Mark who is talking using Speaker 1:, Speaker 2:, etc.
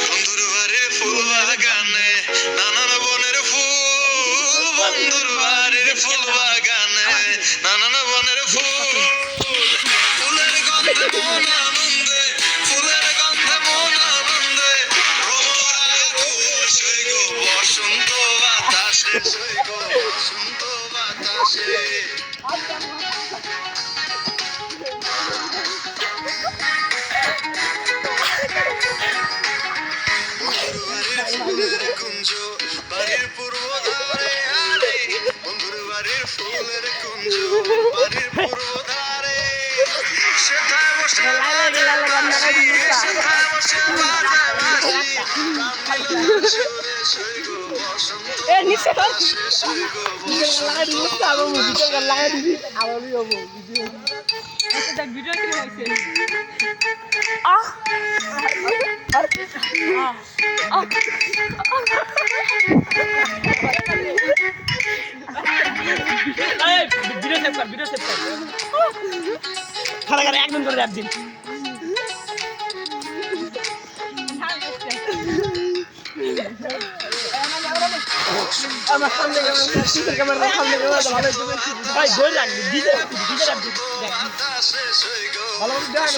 Speaker 1: বন্ধুর বাড়ির ফুল বাগানে নানান বনের ফুল, বন্ধুর বাড়ির ফুল বাগানে নানান বনের ফুল, ফুলের গন্ধে মন আনন্দে, ফুলের গন্ধে মন আনন্দে, সই গো বসন্ত বাতাসে, সই গো বসন্ত বাতাসে। ফুলের কুঞ্জ বাড়ির পূর্ব ধারে, আরে বন্ধুর বাড়ির ফুলের কুঞ্জ বাড়ির পূর্ব ধারে, সেথায় বসে বাজাবাসি, সেথায় বসে বাজাবাসি, প্রাণ মিলন সুরে সই গো বসন্ত বাতাসে, সই গো বসন্ত
Speaker 2: একদম করে র্যাপ দিন আমার সামনে ক্যামেরা সামনে ভাই ধরে রাখবি ডিজে র্যাপ দিন ভালো দেখা